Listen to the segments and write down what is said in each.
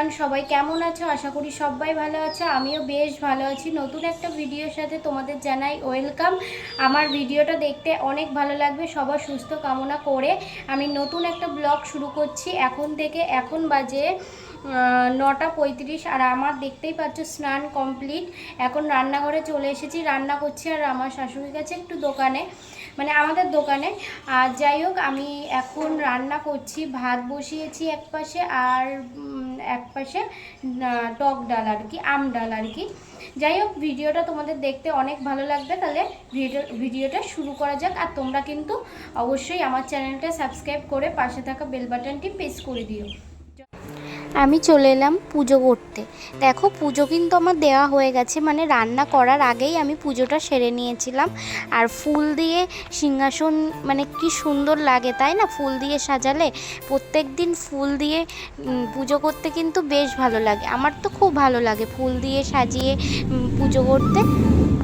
Everyone, সবাই কেমন আছো? আশা করি সবাই ভালো আছো। আমিও বেশ ভালো আছি। নতুন একটা ভিডিওর সাথে তোমাদের জানাই ওয়েলকাম। আমার ভিডিওটা দেখতে অনেক ভালো লাগবে। সবার সুস্থ কামনা করে আমি নতুন একটা ব্লগ শুরু করছি এখন থেকে। এখন বাজে 9:35 আর আমার দেখতেই পাচ্ছ স্নান কমপ্লিট। এখন রান্নাঘরে চলে এসেছি, রান্না করছি। আর আমার শাশুড়ির কাছে একটু দোকানে, মানে আমাদের দোকানে। আর যাই হোক, আমি এখন রান্না করছি, ভাত বসিয়েছি এক পাশে, আর এক পাশে টক ডাল আর কি, আম ডাল আর কি। যাই হোক, ভিডিওটা তোমাদের দেখতে অনেক ভালো লাগবে। তাহলে ভিডিওটা শুরু করা যাক। আর তোমরা কিন্তু অবশ্যই আমার চ্যানেলটা সাবস্ক্রাইব করে পাশে থাকা বেল বাটনটি প্রেস করে দিও। আমি চলে এলাম পুজো করতে। দেখো, পুজো কিন্তু আমার দেওয়া হয়ে গেছে, মানে রান্না করার আগেই আমি পুজোটা সেরে নিয়েছিলাম। আর ফুল দিয়ে সিংহাসন, মানে কি সুন্দর লাগে তাই না? ফুল দিয়ে সাজালে, প্রত্যেক দিন ফুল দিয়ে পুজো করতে কিন্তু বেশ ভালো লাগে। আমার তো খুব ভালো লাগে ফুল দিয়ে সাজিয়ে পুজো করতে।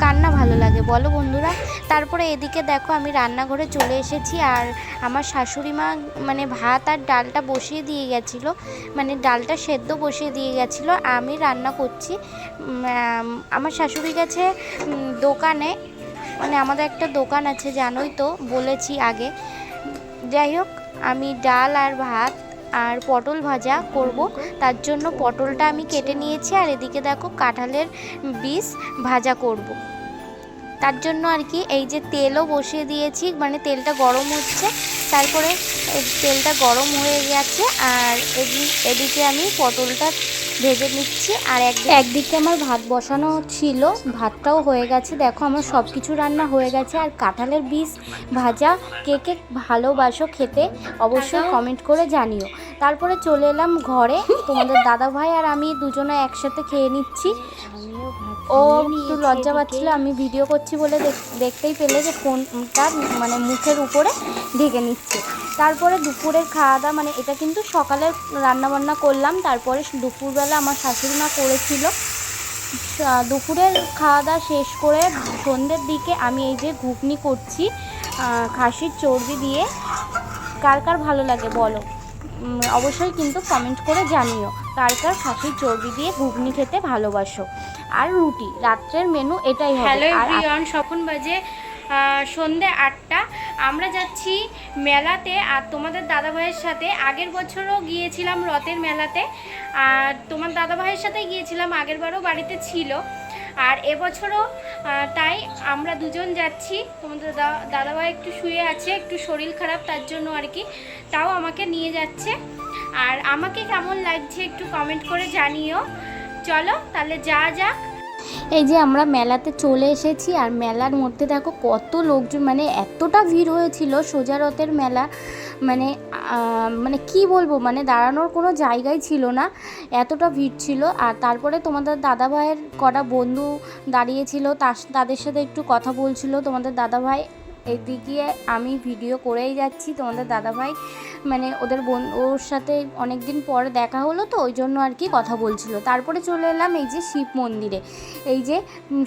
কার না ভালো লাগে বলো বন্ধুরা? তারপরে এদিকে দেখো, আমি রান্নাঘরে চলে এসেছি। আর আমার শাশুড়ি মা মানে ভাত আর ডালটা বসিয়ে দিয়ে গেছিলো, মানে ডালটা সেদ্ধ বসিয়ে দিয়ে গেছিলো। আমি রান্না করছি। আমার শাশুড়ি গেছে দোকানে, মানে আমাদের একটা দোকান আছে, জানোই তো, বলেছি আগে। যাই হোক, আমি ডাল আর ভাত আর পটল ভাজা করব, তার জন্য পটলটা আমি কেটে নিয়েছি। আর এদিকে দেখো, কাঁঠালের বীজ ভাজা করব, তার জন্য আর কি এই যে তেলও বসিয়ে দিয়েছি, মানে তেলটা গরম হচ্ছে। তারপরে তেলটা গরম হয়ে গেছে, আর এদিকে আমি পটলটা ভেজে নিচ্ছি। আর একদিকে আমার ভাত বসানো ছিল, ভাতটাও হয়ে গেছে। দেখো, আমার সব কিছু রান্না হয়ে গেছে। আর কাঁঠালের বীজ ভাজা কে কে ভালোবাসো খেতে অবশ্যই কমেন্ট করে জানিও। তারপরে চলে এলাম ঘরে, তোমাদের দাদা ভাই আর আমি দুজনে একসাথে খেয়ে নিচ্ছি। ও একটু লজ্জা পাচ্ছিল আমি ভিডিও করছি বলে, দেখতেই পেলে যে ফোনটা মানে মুখের উপরে ঢেকে নিচ্ছে। তারপরে দুপুরের খাওয়া দাওয়া, মানে এটা কিন্তু সকালে রান্নাবান্না করলাম, তারপরে দুপুরবেলা আমার শাশুড়ি মা করেছিল। দুপুরের খাওয়া দাওয়া শেষ করে সন্ধ্যের দিকে আমি এই যে ঘুগনি করছি খাসির চর্বি দিয়ে। কার কার ভালো লাগে বলো অবশ্যই কিন্তু কমেন্ট করে জানিও, কার কার খাসির চর্বি দিয়ে ঘুগনি খেতে ভালোবাসো। আর রুটি, রাত্রের মেনু এটাই হবে। হ্যালো এভরিওয়ান, এখন বাজে সন্ধ্যে 8টা। আমরা যাচ্ছি মেলাতে। আর তোমাদের দাদাভাইয়ের সাথে আগের বছরও গিয়েছিলাম রথের মেলাতে, আর তোমার দাদাভাইয়ের সাথে গিয়েছিলাম, আগের বারও বাড়িতে ছিল। আর এবছরও তাই আমরা দুজন যাচ্ছি। তোমাদের দাদাভাই একটু শুয়ে আছে, একটু শরীর খারাপ, তার জন্য আর কি, তাও আমাকে নিয়ে যাচ্ছে। আর আমাকে কেমন লাগছে একটু কমেন্ট করে জানিও। চলো তাহলে যাওয়া যাক। এই যে আমরা মেলাতে চলে এসেছি, আর মেলার মধ্যে দেখো কত লোকজন, মানে এতটা ভিড় হয়েছিল। সোজা রথের মেলা, মানে মানে কি বলবো, মানে দাঁড়ানোর কোনো জায়গাই ছিল না, এতটা ভিড় ছিল। আর তারপরে তোমাদের দাদাভাইয়ের কটা বন্ধু দাঁড়িয়েছিল, তাদের সাথে একটু কথা বলছিল তোমাদের দাদাভাই। এদিকে আমি ভিডিও করেই যাচ্ছি। তোমাদের দাদাভাই মানে ওর সাথে অনেক দিন পরে দেখা হলো, তো ওই জন্য আর কি কথা বলছিল। তারপরে চলে এলাম এই যে শিব মন্দিরে, এই যে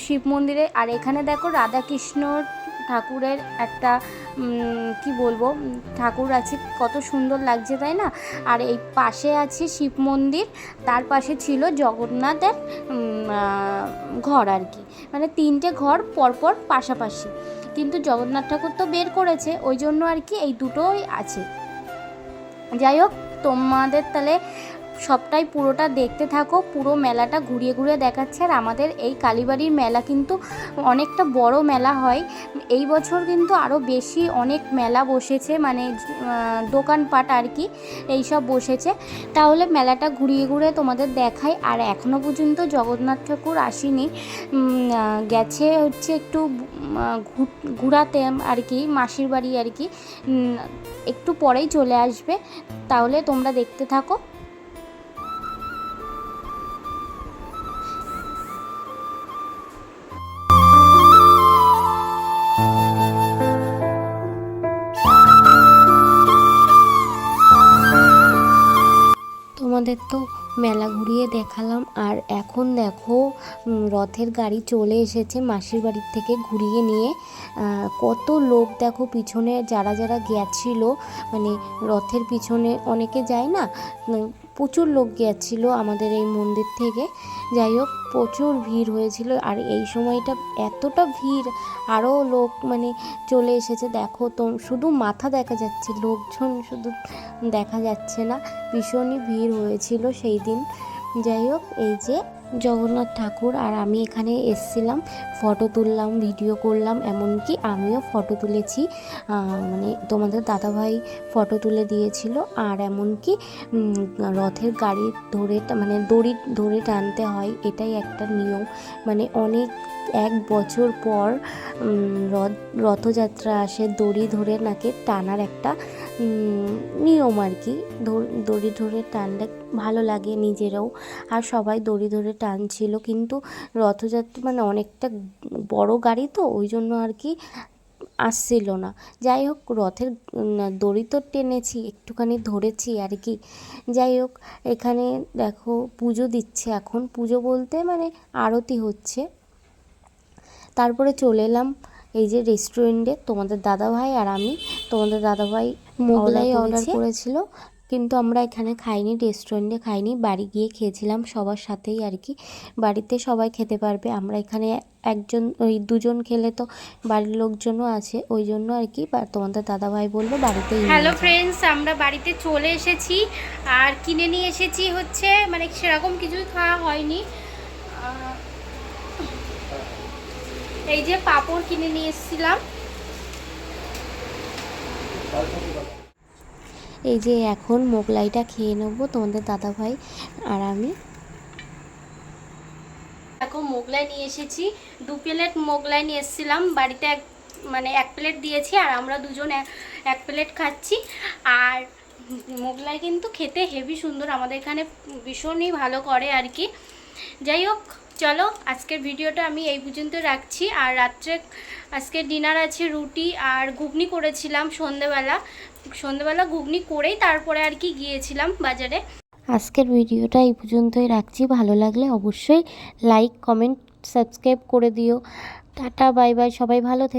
শিব মন্দিরে। আর এখানে দেখো রাধাকৃষ্ণ ঠাকুরের একটা কি বলবো ঠাকুর আছে, কত সুন্দর লাগছে তাই না? আর এই পাশে আছে শিব মন্দির, তার পাশে ছিল জগন্নাথের ঘর আর কি, মানে 3টে ঘর পরপর পাশাপাশি। কিন্তু জগন্নাথ ঠাকুর তো বের করেছে, ওই জন্য আর কি এই দুটোই আছে। যাই হোক, তোমাদের তাহলে সবটাই পুরোটা দেখতে থাকো, পুরো মেলাটা ঘুরিয়ে ঘুরিয়ে দেখাচ্ছে। আর আমাদের এই কালীবাড়ির মেলা কিন্তু অনেকটা বড় মেলা হয়। এই বছর কিন্তু আরও বেশি অনেক মেলা বসেছে, মানে দোকানপাট আর কি এইসব বসেছে। তাহলে মেলাটা ঘুরিয়ে ঘুরিয়ে তোমাদের দেখাই। আর এখনও পর্যন্ত জগন্নাথ ঠাকুর আসেনি, গেছে হচ্ছে একটু ঘুরাতে আর কি, মাসির বাড়ি আর কি, একটু পরেই চলে আসবে। তাহলে তোমরা দেখতে থাকো। তোমাদের তো মেলা ঘুরিয়ে দেখালাম। আর এখন দেখো রথের গাড়ি চলে এসেছে মাসির বাড়ির থেকে ঘুরিয়ে নিয়ে। কত লোক দেখো পিছনে, যারা যারা গেছিলো, মানে রথের পিছনে অনেকে যায় না, প্রচুর লোক গিয়েছিল আমাদের এই মন্দির থেকে। যাই হোক, প্রচুর ভিড় হয়েছিল। আর এই সময়টা এতটা ভিড়, আরও লোক মানে চলে এসেছে। দেখো তো, শুধু মাথা দেখা যাচ্ছে, লোকজন শুধু দেখা যাচ্ছে না। ভীষণই ভিড় হয়েছিল সেই দিন। যাই হোক, এই যে জগন্নাথ ঠাকুর, আর আমি এখানে এসছিলাম, ফটো তুললাম, ভিডিও করলাম, এমনকি আমিও ফটো তুলেছি। মানে তোমাদের দাদাভাই ফটো তুলে দিয়েছিল। আর এমনকি রথের গাড়ি ধরে মানে দড়ি ধরে টানতে হয়, এটাই একটা নিয়ম। মানে অনেক 1 বছর পর রথযাত্রা আসে, দড়ি ধরে নাকি টানার একটা নিয়ম আর কি। দড়ি ধরে টানলে ভালো লাগে নিজেরাও, আর সবাই দড়ি ধরে টানছিল। কিন্তু রথযাত্রা মানে অনেকটা বড় গাড়ি তো, ওই জন্য আর কি আসছিল না। যাই হোক, রথের দড়ি তো টেনেছি, একটুখানি ধরেছি আর কি। যাই হোক, এখানে দেখো পুজো দিচ্ছে এখন। পুজো বলতে মানে আরতি হচ্ছে। তারপরে চলে এলাম এই যে রেস্টুরেন্টে, তোমাদের দাদাভাই আর আমি। তোমাদের দাদাভাই মোগলাই অর্ডার করেছিল, কিন্তু আমরা এখানে খাইনি, রেস্টুরেন্টে খাইনি, বাড়ি গিয়ে খেয়েছিলাম সবার সাথেই আর কি। বাড়িতে সবাই খেতে পারবে, আমরা এখানে একজন ওই 2জন খেলে তো বাড়ির লোকজনও আছে, ওই জন্য আর কি তোমাদের দাদাভাই বললো বাড়িতেই। হ্যালো ফ্রেন্ডস, আমরা বাড়িতে চলে এসেছি। আর কিনে নিয়ে এসেছি হচ্ছে, মানে সেরকম কিছুই খাওয়া হয়নি। এই যে পাঁপড় কিনে নিয়ে এসেছিলাম। এই যে এখন মোগলাইটা খেয়ে নেবো, তোমাদের দাদাভাই আর আমি। দেখো, মোগলাই নিয়ে এসেছি, 2 প্লেট মোগলাই নিয়ে এসেছিলাম। বাড়িতে মানে 1 প্লেট দিয়েছি, আর আমরা 2জন 1 প্লেট খাচ্ছি। আর মোগলাই কিন্তু খেতে হেভি সুন্দর, আমাদের এখানে ভীষণই ভালো করে আর কি। যাই হোক, চলো আজকের ভিডিওটা আমি এই পর্যন্ত রাখছি। আর রাত্রে আজকে ডিনার আছে রুটি আর ঘুগনি করেছিলাম সন্ধেবেলা ঘুগনি করেই তারপরে আর কি গিয়েছিলাম বাজারে। আজকের ভিডিওটা এই পর্যন্তই রাখছি। ভালো লাগলে অবশ্যই লাইক, কমেন্ট, সাবস্ক্রাইব করে দিও। টাটা, বাই বাই, সবাই ভালো থেকো।